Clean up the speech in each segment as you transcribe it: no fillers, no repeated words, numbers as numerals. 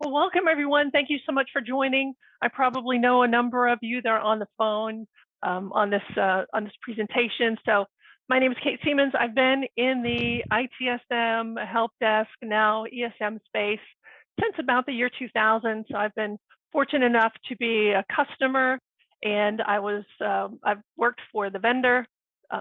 Well, welcome everyone. Thank you so much for joining. I probably know a number of you that are on the phone on this presentation. So my name is Kate Siemens. I've been in the ITSM, help desk, now ESM space since about the year 2000. So I've been fortunate enough to be a customer, and I've worked for the vendor,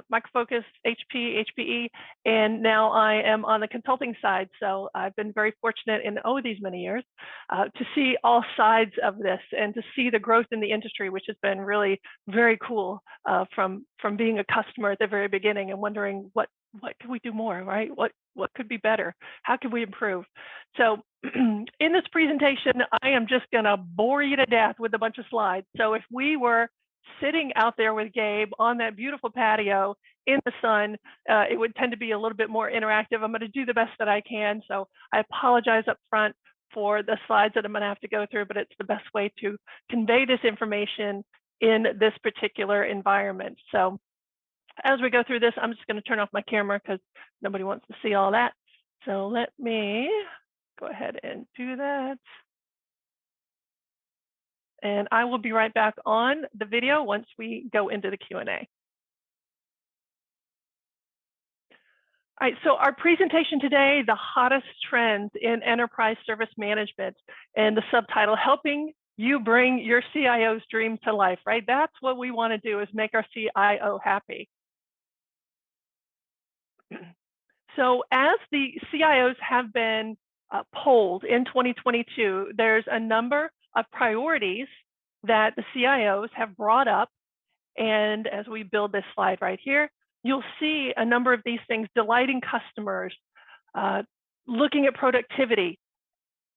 Micro Focus, HP, HPE, and now I am on the consulting side. So I've been very fortunate in these many years to see all sides of this and to see the growth in the industry, which has been really very cool from being a customer at the very beginning and wondering what could we do more, right? What could be better? How could we improve? So in this presentation, I am just going to bore you to death with a bunch of slides. So if we were sitting out there with Gabe on that beautiful patio in the sun, it would tend to be a little bit more interactive. I'm going to do the best that I can. So I apologize up front for the slides that I'm going to have to go through, but it's the best way to convey this information in this particular environment. So as we go through this, I'm just going to turn off my camera because nobody wants to see all that. So let me go ahead and do that. And I will be right back on the video once we go into the Q&A. All right, so our presentation today, the hottest trends in enterprise service management, and the subtitle, helping you bring your CIO's dream to life, right? That's what we want to do, is make our CIO happy. So as the CIOs have been polled in 2022, there's a number of priorities that the CIOs have brought up. And as we build this slide right here, you'll see a number of these things: delighting customers, looking at productivity,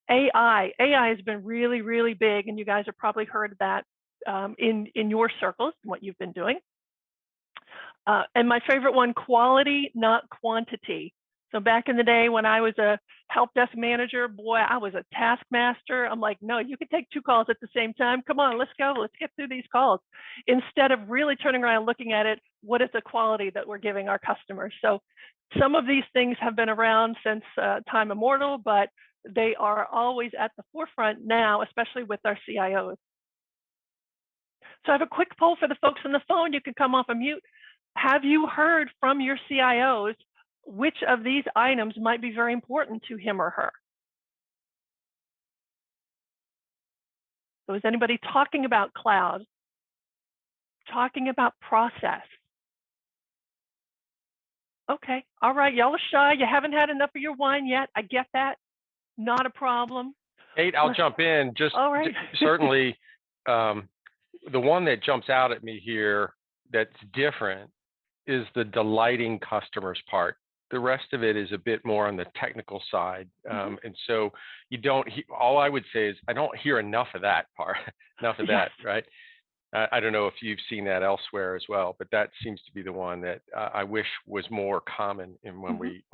AI. AI has been really, really big, and you guys have probably heard of that in your circles, what you've been doing. And my favorite one, quality, not quantity. So back in the day when I was a help desk manager, boy, I was a taskmaster. I'm like, no, you can take 2 calls at the same time. Come on, let's go. Let's get through these calls. Instead of really turning around and looking at it, what is the quality that we're giving our customers? So some of these things have been around since time immemorial, but they are always at the forefront now, especially with our CIOs. So I have a quick poll for the folks on the phone. You can come off of mute. Have you heard from your CIOs which of these items might be very important to him or her? So is anybody talking about cloud? Talking about process? Okay, all right, y'all are shy. You haven't had enough of your wine yet. I get that. Not a problem. Kate, I'll jump in. Just all right. Certainly, the one that jumps out at me here that's different is the delighting customers part. The rest of it is a bit more on the technical side. And so you don't, all I would say is I don't hear enough of that part, enough of that, right? I don't know if you've seen that elsewhere as well, but that seems to be the one that I wish was more common in when we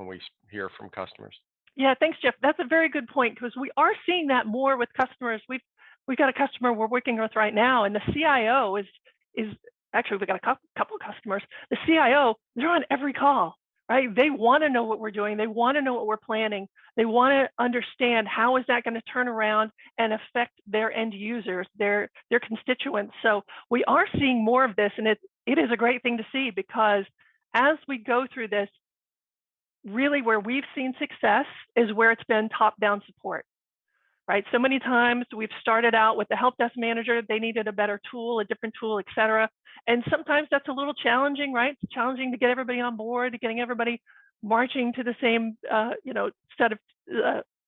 hear from customers. Yeah, thanks, Jeff. That's a very good point, because we are seeing that more with customers. We've got a customer we're working with right now, and the CIO is actually, we've got a couple of customers. The CIO, they're on every call, right? They want to know what we're doing. They want to know what we're planning. They want to understand how is that going to turn around and affect their end users, their constituents. So we are seeing more of this, and it is a great thing to see, because as we go through this, really where we've seen success is where it's been top-down support. Right? So many times we've started out with the help desk manager, they needed a better tool, a different tool, et cetera. And sometimes that's a little challenging, right? It's challenging to get everybody on board, getting everybody marching to the same,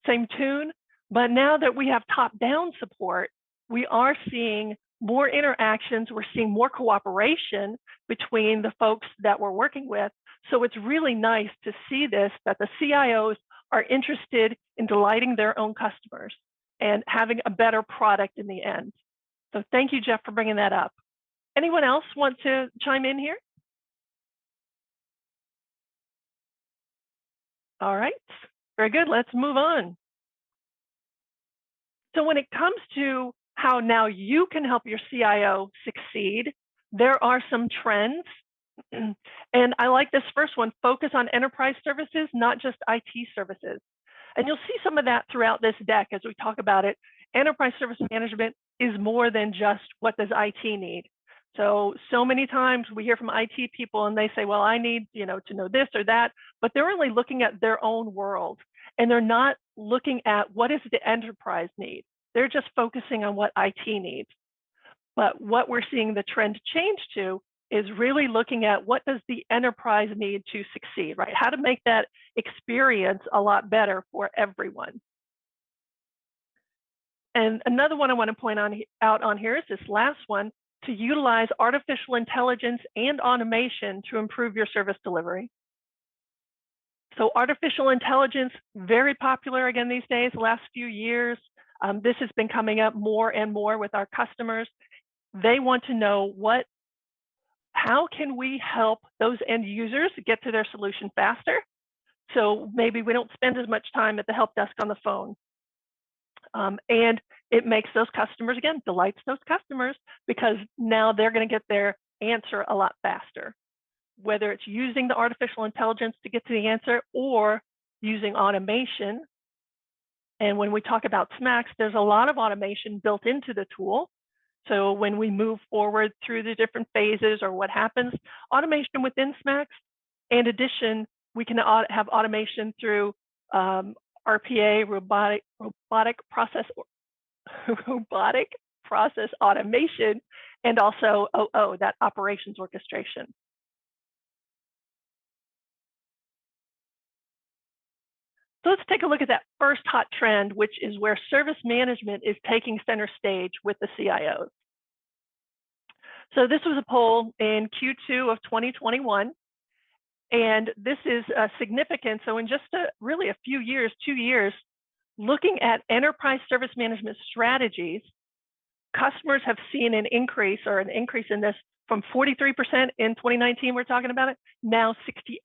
same tune. But now that we have top-down support, we are seeing more interactions. We're seeing more cooperation between the folks that we're working with. So it's really nice to see this, that the CIOs are interested in delighting their own customers and having a better product in the end. So thank you, Jeff, for bringing that up. Anyone else want to chime in here? All right, very good. Let's move on. So when it comes to how now you can help your CIO succeed, there are some trends And I like this first one, focus on enterprise services, not just IT services. And you'll see some of that throughout this deck as we talk about it. Enterprise service management is more than just what does IT need. So many times we hear from IT people and they say, well, I need, to know this or that, but they're only looking at their own world and they're not looking at what does the enterprise need. They're just focusing on what IT needs. But what we're seeing the trend change to is really looking at what does the enterprise need to succeed, right? How to make that experience a lot better for everyone. And another one I want to point out on here is this last one, to utilize artificial intelligence and automation to improve your service delivery. So artificial intelligence, very popular again these days, the last few years. This has been coming up more and more with our customers. They want to know how can we help those end users get to their solution faster? So maybe we don't spend as much time at the help desk on the phone. And it makes those customers, again, delights those customers because now they're going to get their answer a lot faster, whether it's using the artificial intelligence to get to the answer or using automation. And when we talk about SMACs, there's a lot of automation built into the tool. So when we move forward through the different phases or what happens, automation within SMACs. In addition, we can have automation through RPA, robotic process automation, and also OO, that operations orchestration. So let's take a look at that first hot trend, which is where service management is taking center stage with the CIOs. So this was a poll in Q2 of 2021, and this is significant. So in just really a few years, 2 years, looking at enterprise service management strategies, customers have seen an increase in this from 43% in 2019, we're talking about it, now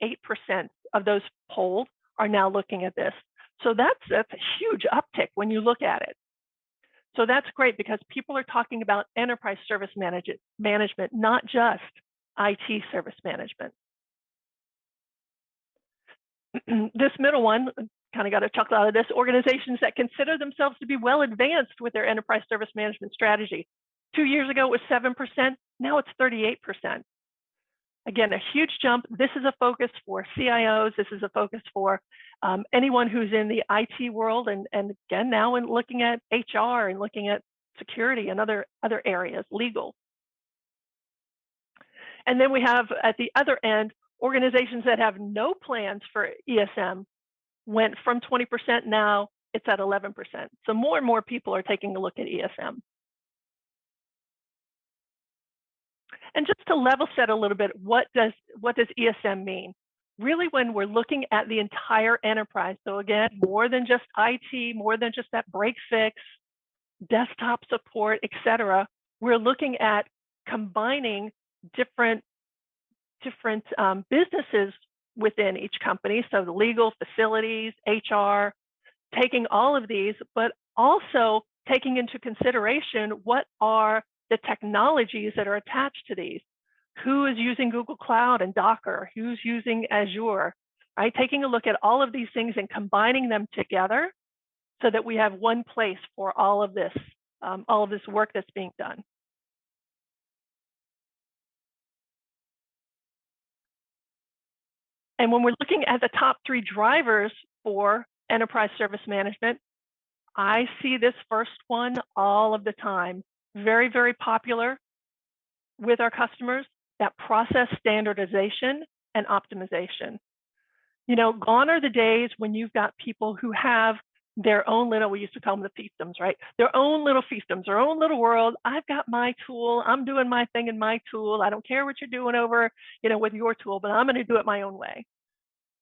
68% of those polled are now looking at this. So that's a huge uptick when you look at it. So that's great because people are talking about enterprise service management, not just IT service management. This middle one, kind of got a chuckle out of this, organizations that consider themselves to be well advanced with their enterprise service management strategy. 2 years ago, it was 7%. Now it's 38%. Again, a huge jump. This is a focus for CIOs. This is a focus for anyone who's in the IT world. And again, now in looking at HR and looking at security and other areas, legal. And then we have at the other end, organizations that have no plans for ESM went from 20%, now it's at 11%. So more and more people are taking a look at ESM. And just to level set a little bit, what does ESM mean? Really, when we're looking at the entire enterprise, so again, more than just IT, more than just that break fix, desktop support, et cetera, we're looking at combining different businesses within each company. So the legal, facilities, HR, taking all of these, but also taking into consideration what are the technologies that are attached to these. Who is using Google Cloud and Docker? Who's using Azure? Right? Taking a look at all of these things and combining them together so that we have one place for all of this work that's being done. And when we're looking at the top 3 drivers for enterprise service management, I see this first one all of the time. Very, very popular with our customers, that process standardization and optimization. Gone are the days when you've got people who have their own little, we used to call them the fiefdoms, right? Their own little fiefdoms, their own little world. I've got my tool. I'm doing my thing in my tool. I don't care what you're doing over, with your tool, but I'm going to do it my own way.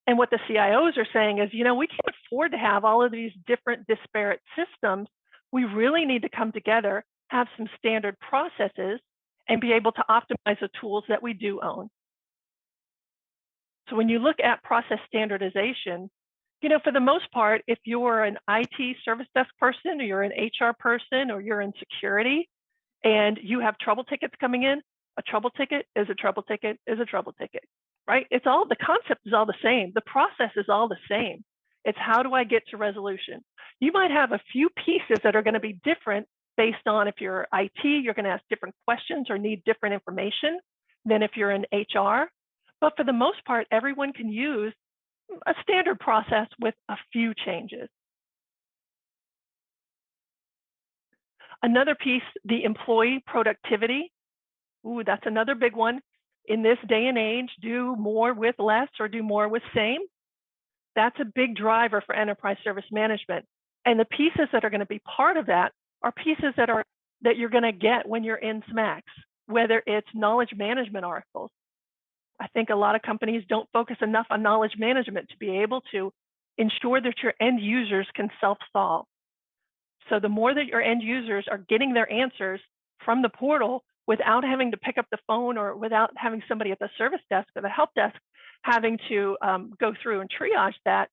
And what the CIOs are saying is, we can't afford to have all of these different disparate systems. We really need to come together, have some standard processes, and be able to optimize the tools that we do own. So when you look at process standardization, for the most part, if you're an IT service desk person, or you're an HR person, or you're in security, and you have trouble tickets coming in, A trouble ticket is a trouble ticket is a trouble ticket, right? It's all, the concept is all the same. The process is all the same. It's how do I get to resolution? You might have a few pieces that are going to be different based on if you're IT, you're going to ask different questions or need different information than if you're in HR. But for the most part, everyone can use a standard process with a few changes. Another piece, the employee productivity. Ooh, that's another big one. In this day and age, do more with less or do more with same. That's a big driver for enterprise service management. And the pieces that are going to be part of that are pieces that you're going to get when you're in SMACs, whether it's knowledge management articles. I think a lot of companies don't focus enough on knowledge management to be able to ensure that your end users can self-solve. So the more that your end users are getting their answers from the portal without having to pick up the phone or without having somebody at the service desk or the help desk having to go through and triage that,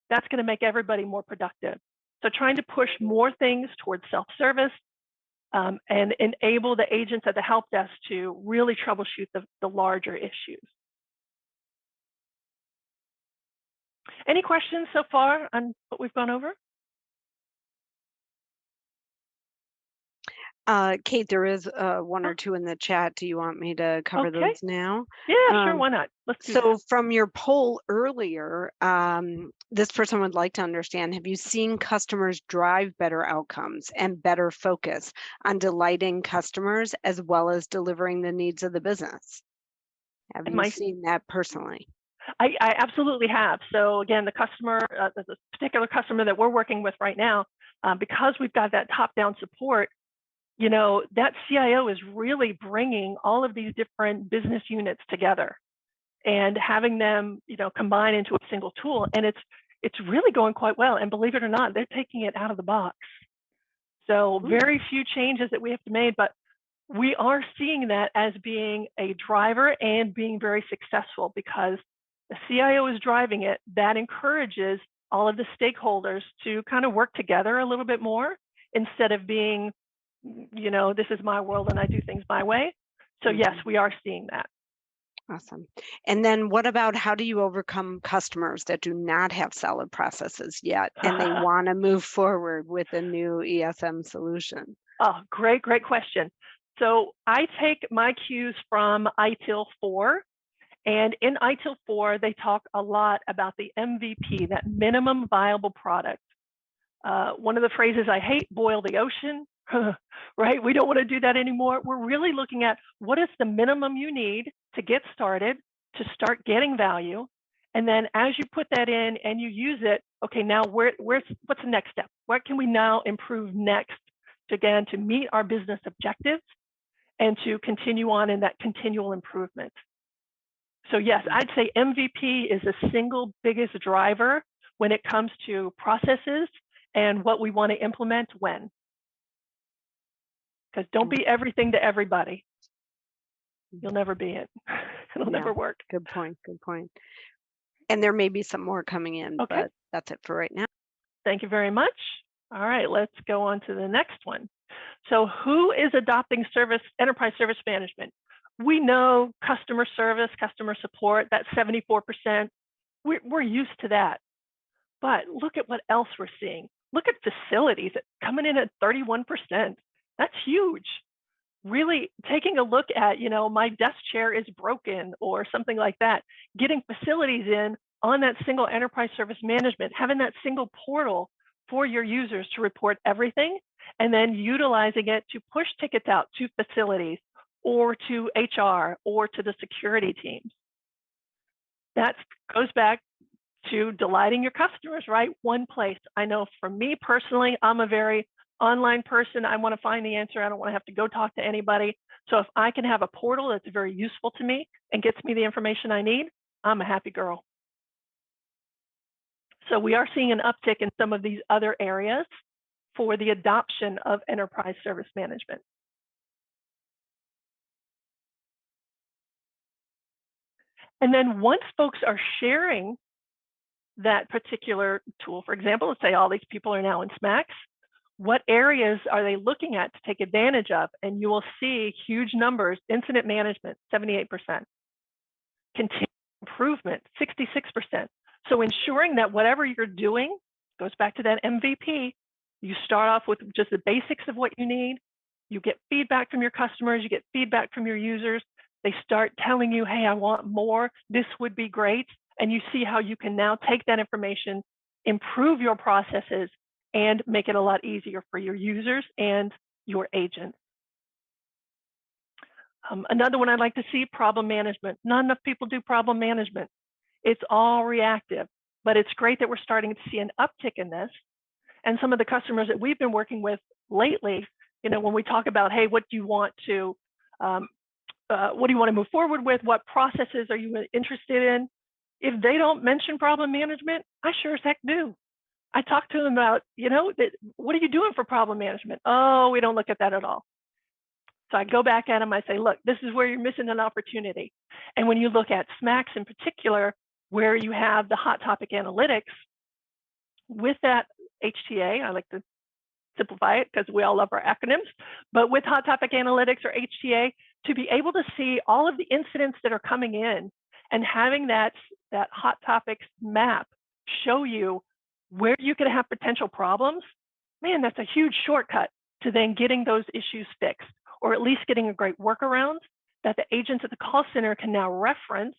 that's going to make everybody more productive. So trying to push more things towards self-service and enable the agents at the help desk to really troubleshoot the larger issues. Any questions so far on what we've gone over? Kate, there is one or two in the chat. Do you want me to cover Okay. those now? Yeah, sure. Why not? Let's do So that. from your poll earlier, this person would like to understand, have you seen customers drive better outcomes and better focus on delighting customers as well as delivering the needs of the business? Have you seen that personally? I absolutely have. So again, the customer, the particular customer that we're working with right now, because we've got that top-down support, you know, that CIO is really bringing all of these different business units together and having them, you know, combine into a single tool. And it's really going quite well. And believe it or not, they're taking it out of the box. So very few changes that we have to make, but we are seeing that as being a driver and being very successful because the CIO is driving it. That encourages all of the stakeholders to kind of work together a little bit more instead of being, you know, this is my world and I do things my way. So yes, we are seeing that. Awesome. And then what about how do you overcome customers that do not have solid processes yet and they want to move forward with a new ESM solution? Oh, great question. So I take my cues from ITIL 4. And in ITIL 4, they talk a lot about the MVP, that minimum viable product. One of the phrases I hate, boil the ocean, right? We don't want to do that anymore. We're really looking at what is the minimum you need to get started, to start getting value. And then as you put that in and you use it, okay, now what's the next step? What can we now improve next to, again, to meet our business objectives and to continue on in that continual improvement? So yes, I'd say MVP is the single biggest driver when it comes to processes and what we want to implement when. Because don't be everything to everybody. You'll never be it. It'll never work. Good point. Good point. And there may be some more coming in, but that's it for right now. Thank you very much. All right, let's go on to the next one. So who is adopting enterprise service management? We know customer service, customer support, that's 74%. We're used to that. But look at what else we're seeing. Look at facilities coming in at 31%. That's huge. Really taking a look at, you know, my desk chair is broken or something like that. Getting facilities in on that single enterprise service management, having that single portal for your users to report everything, and then utilizing it to push tickets out to facilities or to HR or to the security teams. That goes back to delighting your customers, right? One place. I know for me personally, I'm a very online person. I want to find the answer. I don't want to have to go talk to anybody. So if I can have a portal that's very useful to me and gets me the information I need, I'm a happy girl. So we are seeing an uptick in some of these other areas for the adoption of enterprise service management. And then once folks are sharing that particular tool, for example, let's say all these people are now in SMACs, What areas are they looking at to take advantage of? And you will see huge numbers. Incident management, 78%. Continuous improvement, 66%. So ensuring that whatever you're doing goes back to that MVP. You start off with just the basics of what you need. You get feedback from your customers. You get feedback from your users. They start telling you, hey, I want more. This would be great. And you see how you can now take that information, improve your processes, and make it a lot easier for your users and your agents. Another one I'd like to see, problem management. Not enough people do problem management. It's all reactive, but it's great that we're starting to see an uptick in this. And some of the customers that we've been working with lately, when we talk about, hey, what do you want to move forward with? What processes are you interested in? If they don't mention problem management, I sure as heck do. I talk to them about, what are you doing for problem management? Oh, we don't look at that at all. So I go back at them, I say, look, this is where you're missing an opportunity. And when you look at SMACs in particular, where you have the hot topic analytics, with that HTA, I like to simplify it because we all love our acronyms, but with hot topic analytics or HTA, to be able to see all of the incidents that are coming in and having that hot topics map show you where you could have potential problems, man, that's a huge shortcut to then getting those issues fixed, or at least getting a great workaround that the agents at the call center can now reference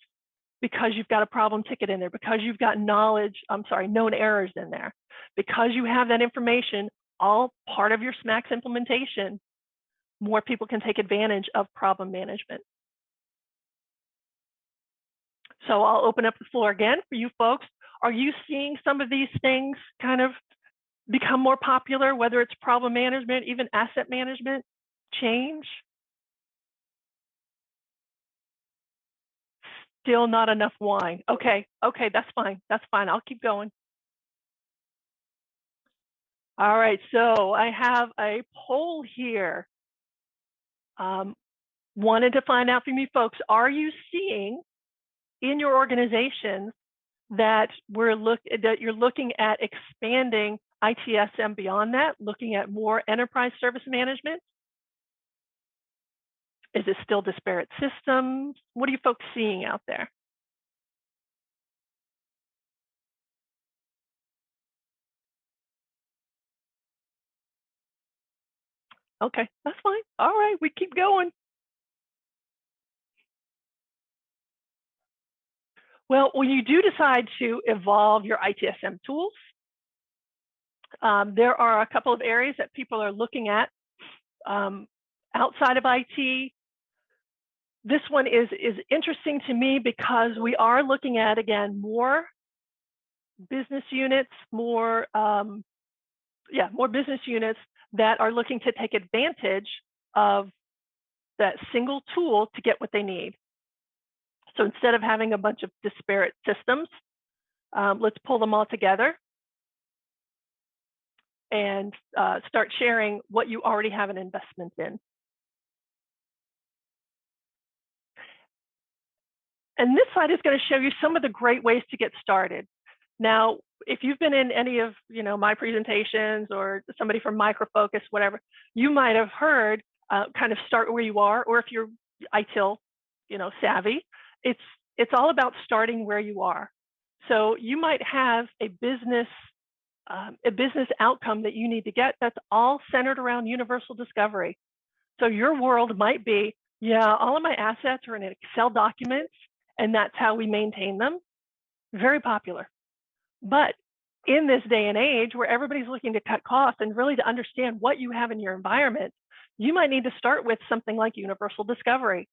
because you've got a problem ticket in there, because you've got known errors in there, because you have that information, all part of your SMACs implementation, more people can take advantage of problem management. So I'll open up the floor again for you folks. Are you seeing some of these things kind of become more popular, whether it's problem management, even asset management, change? Still not enough wine. Okay, that's fine. That's fine. I'll keep going. All right, so I have a poll here. Wanted to find out from you folks, are you seeing in your organizations that you're looking at expanding ITSM beyond that, looking at more enterprise service management? Is it still disparate systems? What are you folks seeing out there? Okay, that's fine. All right, we keep going. Well, when you do decide to evolve your ITSM tools, there are a couple of areas that people are looking at outside of IT. This one is interesting to me because we are looking at, again, more business units, more business units that are looking to take advantage of that single tool to get what they need. So instead of having a bunch of disparate systems, let's pull them all together and start sharing what you already have an investment in. And this slide is going to show you some of the great ways to get started. Now, if you've been in any of my presentations or somebody from Micro Focus, whatever, you might have heard kind of start where you are, or if you're ITIL savvy, it's all about starting where you are. So you might have a business outcome that you need to get that's all centered around universal discovery. So your world might be, all of my assets are in Excel documents, and that's how we maintain them. Very popular. But in this day and age where everybody's looking to cut costs and really to understand what you have in your environment, you might need to start with something like universal discovery.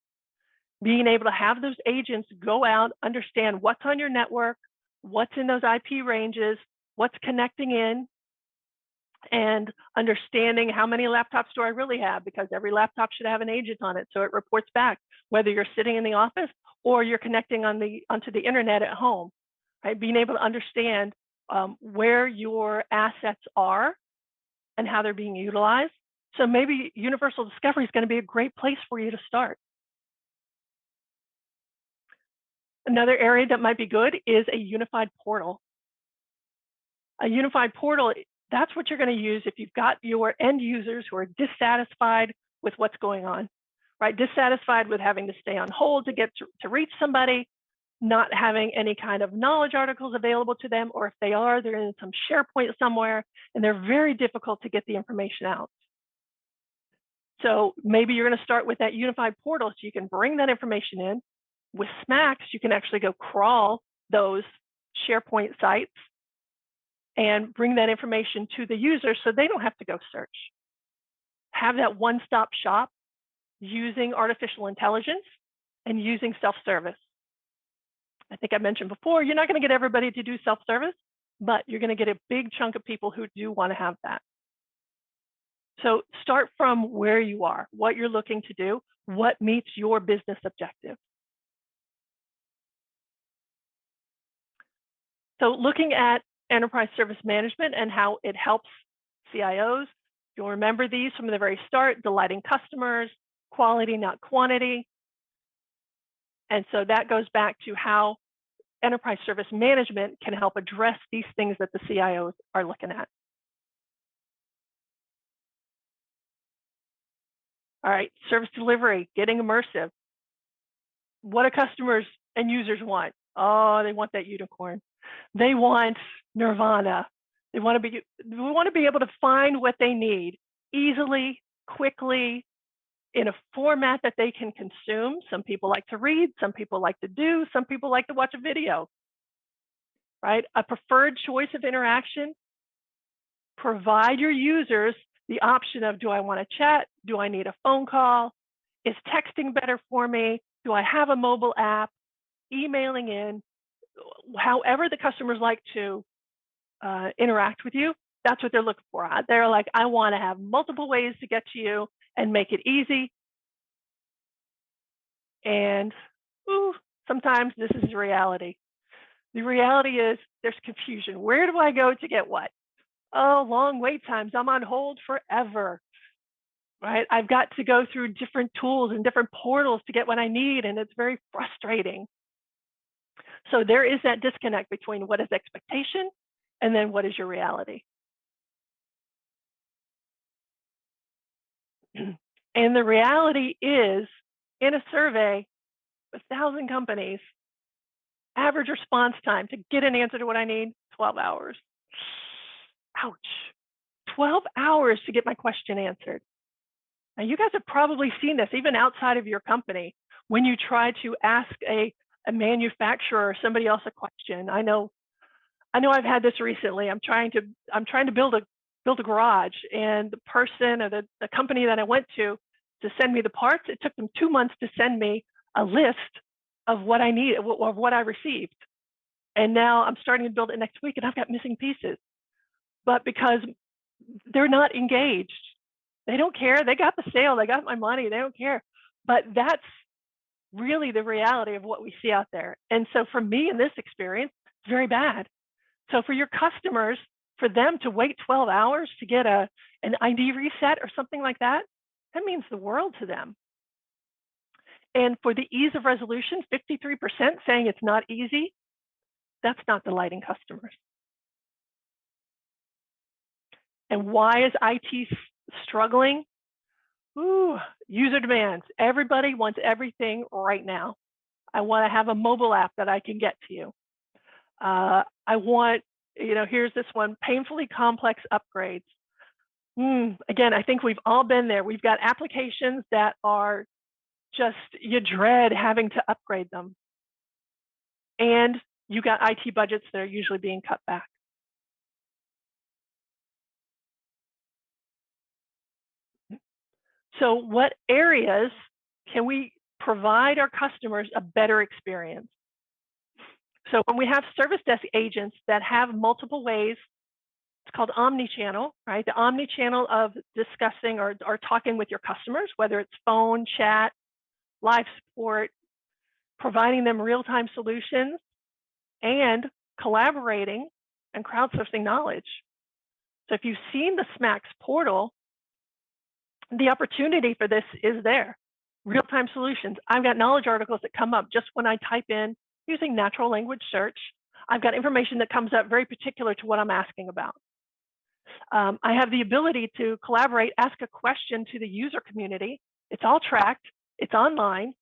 Being able to have those agents go out, understand what's on your network, what's in those IP ranges, what's connecting in, and understanding how many laptops do I really have, because every laptop should have an agent on it. So it reports back whether you're sitting in the office or you're connecting onto the internet at home, right? Being able to understand where your assets are and how they're being utilized. So maybe universal discovery is going to be a great place for you to start. Another area that might be good is a unified portal. A unified portal That's what you're going to use if you've got your end users who are dissatisfied with what's going on, right? Dissatisfied with having to stay on hold to get to reach somebody, not having any kind of knowledge articles available to them, or if they are, they're in some SharePoint somewhere, and they're very difficult to get the information out. So maybe you're going to start with that unified portal so you can bring that information in. With SMACs, you can actually go crawl those SharePoint sites and bring that information to the user so they don't have to go search. Have that one-stop shop using artificial intelligence and using self-service. I think I mentioned before, you're not going to get everybody to do self-service, but you're going to get a big chunk of people who do want to have that. So start from where you are, what you're looking to do, what meets your business objective. So looking at enterprise service management and how it helps CIOs, you'll remember these from the very start: delighting customers, quality, not quantity. And so that goes back to how enterprise service management can help address these things that the CIOs are looking at. All right, service delivery, getting immersive. What do customers and users want? Oh, they want that unicorn. They want nirvana. We want to be able to find what they need easily, quickly, in a format that they can consume. Some people like to read, some people like to do, some people like to watch a video, right? A preferred choice of interaction. Provide your users the option of, do I want to chat? Do I need a phone call? Is texting better for me? Do I have a mobile app? Emailing in? However the customers like to interact with you, that's what they're looking for. They're like, I want to have multiple ways to get to you and make it easy. And sometimes this is reality. The reality is there's confusion. Where do I go to get what? Oh, long wait times. I'm on hold forever, right? I've got to go through different tools and different portals to get what I need, and it's very frustrating. So there is that disconnect between what is expectation and then what is your reality. And the reality is, in a survey, 1,000 companies, average response time to get an answer to what I need, 12 hours. Ouch. 12 hours to get my question answered. Now, you guys have probably seen this even outside of your company when you try to ask a manufacturer or somebody else a question. I know I've had this recently. I'm trying to build a garage, and the person or the company that I went to send me the parts, it took them 2 months to send me a list of what I need, of what I received. And now I'm starting to build it next week, and I've got missing pieces. But because they're not engaged, they don't care. They got the sale, they got my money, they don't care. But that's really the reality of what we see out there. And so for me in this experience, it's very bad. So for your customers, for them to wait 12 hours to get an ID reset or something like that, that means the world to them. And for the ease of resolution, 53% saying it's not easy, that's not delighting customers. And why is IT struggling? User demands. Everybody wants everything right now. I want to have a mobile app that I can get to you. I want, here's this one, painfully complex upgrades. Again, I think we've all been there. We've got applications that are just, you dread having to upgrade them. And you got IT budgets that are usually being cut back. So what areas can we provide our customers a better experience? So when we have service desk agents that have multiple ways, it's called omni-channel, right? The omni-channel of discussing or talking with your customers, whether it's phone, chat, live support, providing them real-time solutions, and collaborating and crowdsourcing knowledge. So if you've seen the SMACs portal, the opportunity for this is there. Real-time solutions. I've got knowledge articles that come up just when I type in using natural language search. I've got information that comes up very particular to what I'm asking about. I have the ability to collaborate, ask a question to the user community. It's all tracked, it's online.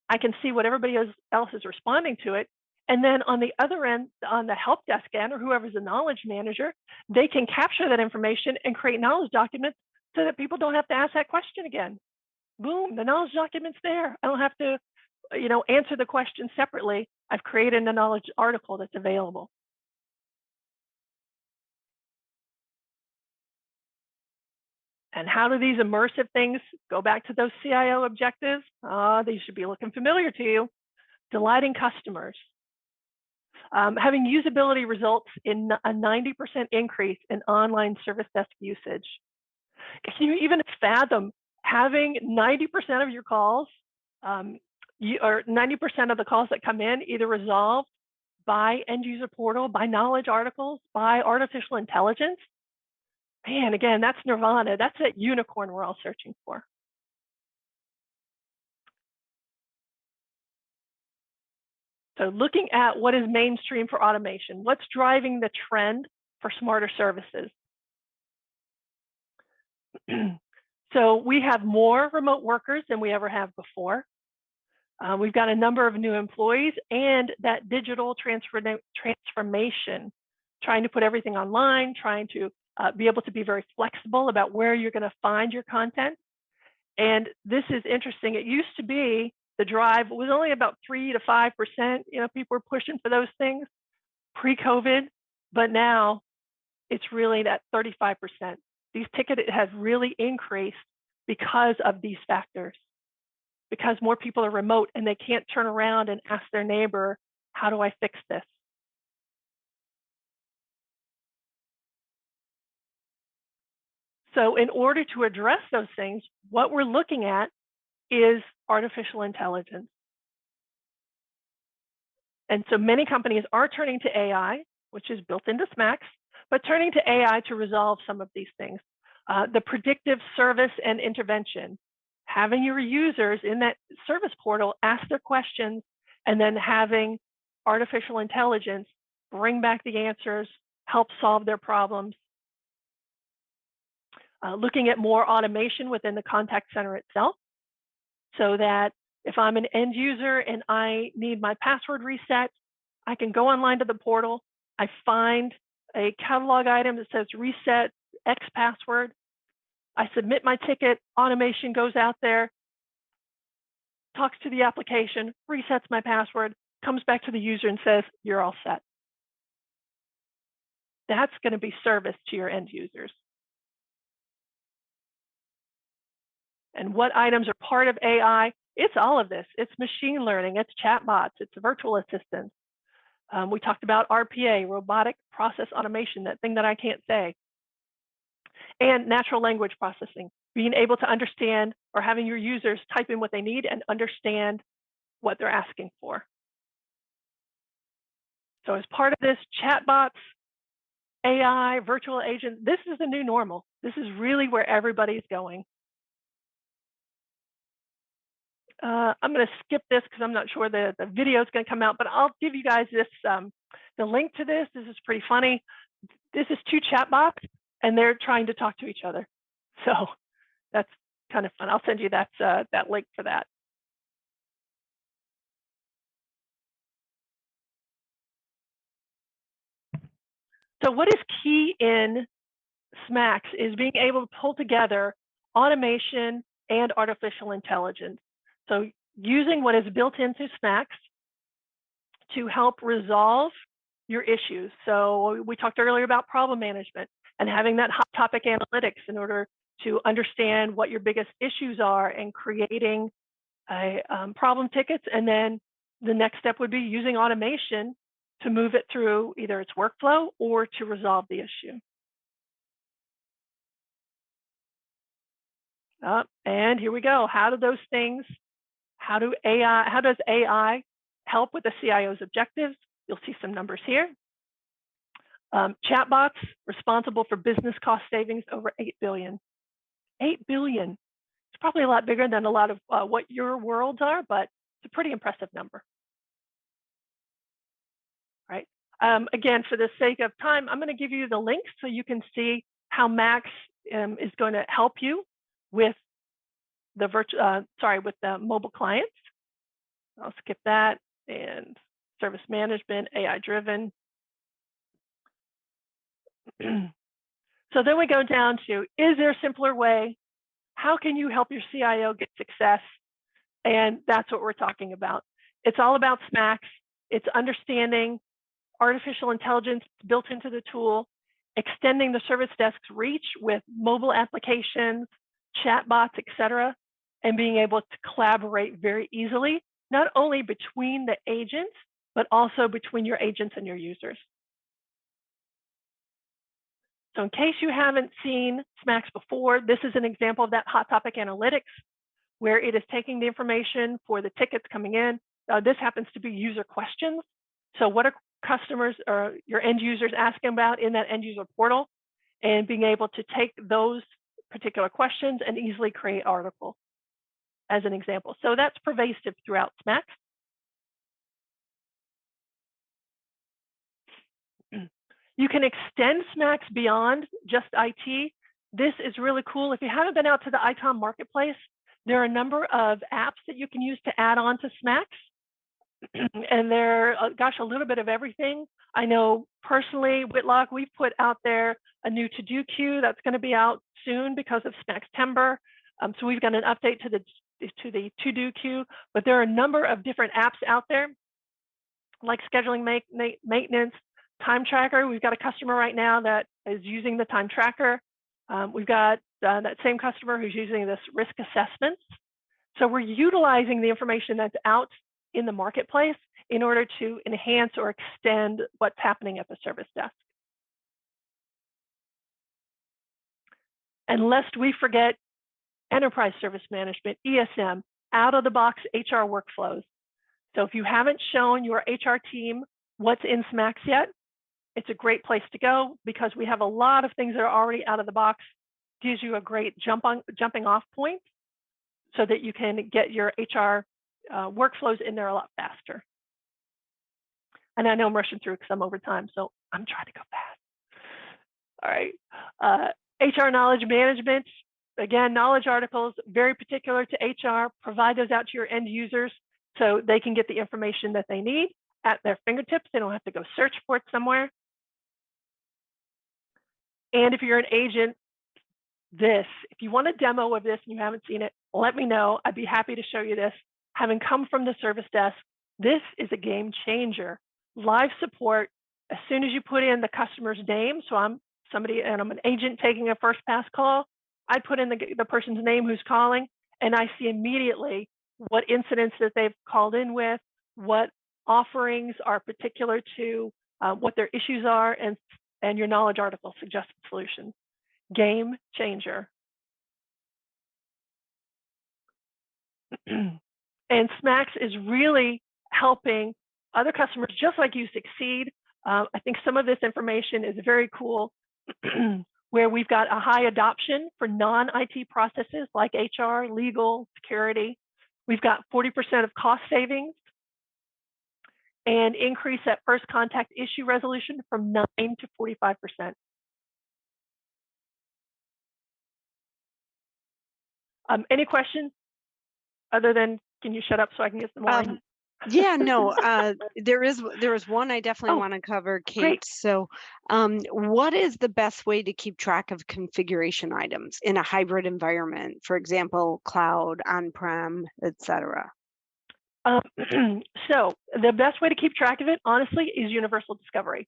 I can see what everybody else is responding to it. And then on the other end, on the help desk end, or whoever's the knowledge manager, they can capture that information and create knowledge documents so that people don't have to ask that question again. Boom, the knowledge document's there. I don't have to, answer the question separately. I've created a knowledge article that's available. And how do these immersive things go back to those CIO objectives? These should be looking familiar to you. Delighting customers. Having usability results in a 90% increase in online service desk usage. Can you even fathom having 90% of your calls, or 90% of the calls that come in either resolved by end user portal, by knowledge articles, by artificial intelligence? Man, again, that's nirvana. That's that unicorn we're all searching for. So looking at what is mainstream for automation, what's driving the trend for smarter services? So we have more remote workers than we ever have before. We've got a number of new employees and that digital transformation, trying to put everything online, trying to be able to be very flexible about where you're going to find your content. And this is interesting. It used to be the drive was only about 3 to 5%. People were pushing for those things pre-COVID, but now it's really that 35%. These tickets have really increased because of these factors, because more people are remote and they can't turn around and ask their neighbor, how do I fix this? So in order to address those things, what we're looking at is artificial intelligence. And so many companies are turning to AI, which is built into SMAX, but turning to AI to resolve some of these things. The predictive service and intervention, having your users in that service portal ask their questions, and then having artificial intelligence bring back the answers, help solve their problems. Looking at more automation within the contact center itself, so that if I'm an end user and I need my password reset, I can go online to the portal, I find a catalog item that says reset X password, I submit my ticket, automation goes out there, talks to the application, resets my password, comes back to the user and says, you're all set. That's going to be service to your end users. And what items are part of AI? It's all of this. It's machine learning, it's chatbots, it's virtual assistants. We talked about RPA, robotic process automation, that thing that I can't say. And natural language processing, being able to understand or having your users type in what they need and understand what they're asking for. So as part of this, chatbots, AI, virtual agents, this is the new normal. This is really where everybody's going. I'm going to skip this because I'm not sure the video is going to come out, but I'll give you guys this, the link to this. This is pretty funny. This is 2 chatbots, and they're trying to talk to each other. So that's kind of fun. I'll send you that link for that. So what is key in SMAX is being able to pull together automation and artificial intelligence. So using what is built into SMAX to help resolve your issues. So we talked earlier about problem management and having that hot topic analytics in order to understand what your biggest issues are and creating problem tickets. And then the next step would be using automation to move it through either its workflow or to resolve the issue. And here we go. How do those things, how does AI help with the CIO's objectives? You'll see some numbers here. Chatbots responsible for business cost savings over 8 billion. 8 billion. It's probably a lot bigger than a lot of what your worlds are, but it's a pretty impressive number. Right. Again, for the sake of time, I'm going to give you the links so you can see how Max is going to help you with the with the mobile clients. I'll skip that, and service management, AI driven. So then we go down to, is there a simpler way? How can you help your CIO get success? And that's what we're talking about. It's all about SMAX. It's understanding artificial intelligence built into the tool, extending the service desk's reach with mobile applications, chatbots, etc., and being able to collaborate very easily, not only between the agents, but also between your agents and your users. So in case you haven't seen SMAX before, this is an example of that hot topic analytics, where it is taking the information for the tickets coming in. This happens to be user questions. So what are customers or your end users asking about in that end user portal, and being able to take those particular questions and easily create articles as an example. So that's pervasive throughout SMAX. You can extend SMAX beyond just IT. This is really cool. If you haven't been out to the ITOM marketplace, there are a number of apps that you can use to add on to SMAX. And they're, gosh, a little bit of everything. I know personally, Whitlock, we've put out there a new to-do queue that's going to be out soon because of SMAXtember. So we've got an update to the to-do queue, but there are a number of different apps out there, like scheduling maintenance, time tracker. We've got a customer right now that is using the time tracker. We've got that same customer who's using this risk assessments. So we're utilizing the information that's out in the marketplace in order to enhance or extend what's happening at the service desk. And lest we forget enterprise service management, ESM, out-of-the-box HR workflows. So if you haven't shown your HR team what's in SMAX yet, it's a great place to go because we have a lot of things that are already out of the box. Gives you a great jumping off point so that you can get your HR workflows in there a lot faster. And I know I'm rushing through because I'm over time, so I'm trying to go fast. All right. HR knowledge management. Again, knowledge articles, very particular to HR. Provide those out to your end users so they can get the information that they need at their fingertips. They don't have to go search for it somewhere. And if you're an agent, if you want a demo of this and you haven't seen it, let me know. I'd be happy to show you this. Having come from the service desk, this is a game changer. Live support, as soon as you put in the customer's name, so I'm somebody and I'm an agent taking a first pass call, I put in the person's name who's calling, and I see immediately what incidents that they've called in with, what offerings are particular to what their issues are, and your knowledge article suggested solutions. Game changer. And SMAX is really helping other customers just like you succeed. I think some of this information is very cool, where we've got a high adoption for non-IT processes like HR, legal, security. We've got 40% of cost savings and increase that first contact issue resolution from 9 to 45%. Any questions other than, can you shut up so I can get some more? Yeah, no, there is one I definitely want to cover, Kate. Great. So what is the best way to keep track of configuration items in a hybrid environment? For example, cloud, on-prem, etc. So the best way to keep track of it, honestly, is universal discovery.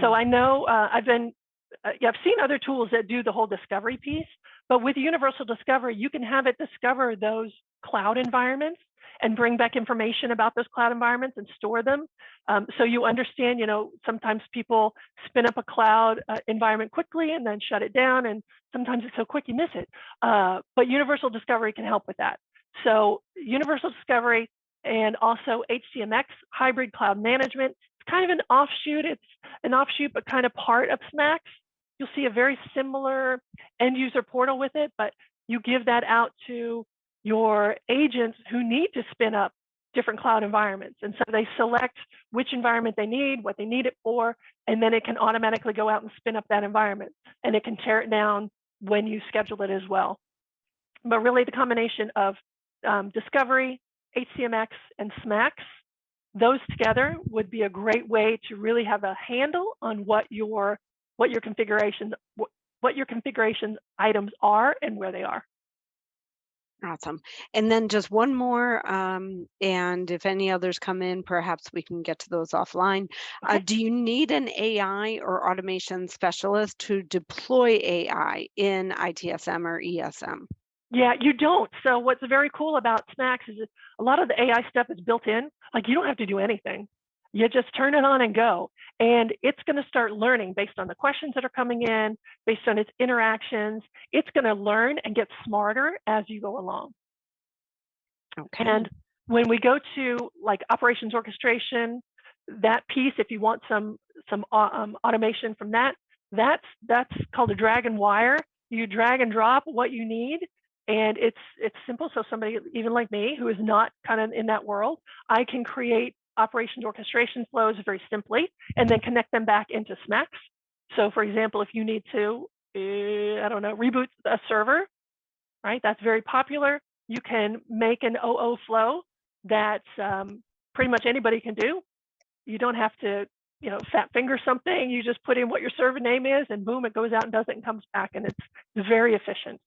So I know I've seen other tools that do the whole discovery piece, but with universal discovery, you can have it discover those cloud environments and bring back information about those cloud environments and store them. So you understand, sometimes people spin up a cloud environment quickly and then shut it down, and sometimes it's so quick you miss it. But universal discovery can help with that. So universal discovery and also HCMX, hybrid cloud management. It's kind of an offshoot. It's an offshoot, but kind of part of SMAX. You'll see a very similar end user portal with it, but you give that out to your agents who need to spin up different cloud environments. And so they select which environment they need, what they need it for, and then it can automatically go out and spin up that environment. And it can tear it down when you schedule it as well. But really the combination of Discovery, HCMX, and SMAX, those together would be a great way to really have a handle on what your configurations items are and where they are. Awesome. And then just one more, and if any others come in, perhaps we can get to those offline. Okay. Do you need an AI or automation specialist to deploy AI in ITSM or ESM? Yeah, you don't. So what's very cool about SMAX is a lot of the AI stuff is built in. Like you don't have to do anything. You just turn it on and go. And it's going to start learning based on the questions that are coming in, based on its interactions. It's going to learn and get smarter as you go along. Okay. And when we go to like operations orchestration, that piece, if you want some automation from that, that's called a drag and wire. You drag and drop what you need. And it's simple. So somebody even like me who is not kind of in that world, I can create operations orchestration flows very simply and then connect them back into SMAX. So for example, if you need to, I don't know, reboot a server, right? That's very popular. You can make an OO flow that pretty much anybody can do. You don't have to, fat finger something. You just put in what your server name is and boom, it goes out and does it and comes back, and it's very efficient.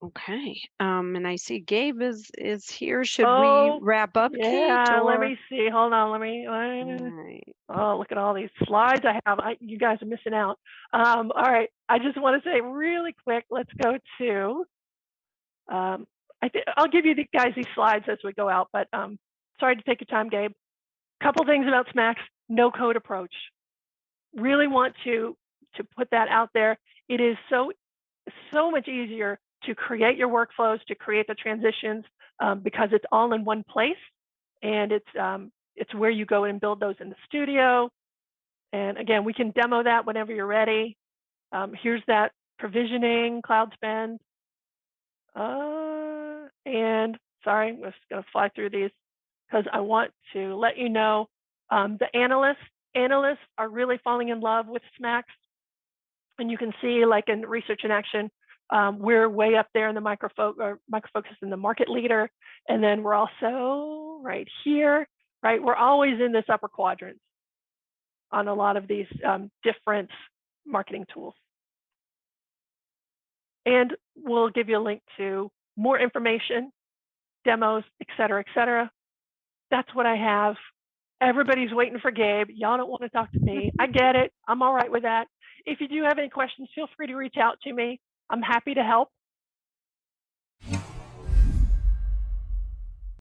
Okay. And I see Gabe is here. Should Oh, we wrap up, Kate? yeah, let Or... me see. Hold on. Let me. Right. Oh, look at all these slides I have. You guys are missing out. All right. I just want to say really quick, let's go to, I'll give you guys these slides as we go out, but sorry to take your time, Gabe. Couple things about SMAX, no code approach. Really want to put that out there. It is so much easier to create your workflows, to create the transitions, because it's all in one place, and it's where you go and build those in the studio. And again, we can demo that whenever you're ready. Here's that provisioning, cloud spend. And sorry, I'm just going to fly through these because I want to let you know the analysts are really falling in love with SMAX. And you can see, like in research in action, we're way up there in the Micro Focus in the market leader. And then we're also right here, right? We're always in this upper quadrant on a lot of these different marketing tools. And we'll give you a link to more information, demos, et cetera, et cetera. That's what I have. Everybody's waiting for Gabe. Y'all don't want to talk to me. I get it. I'm all right with that. If you do have any questions, feel free to reach out to me. I'm happy to help.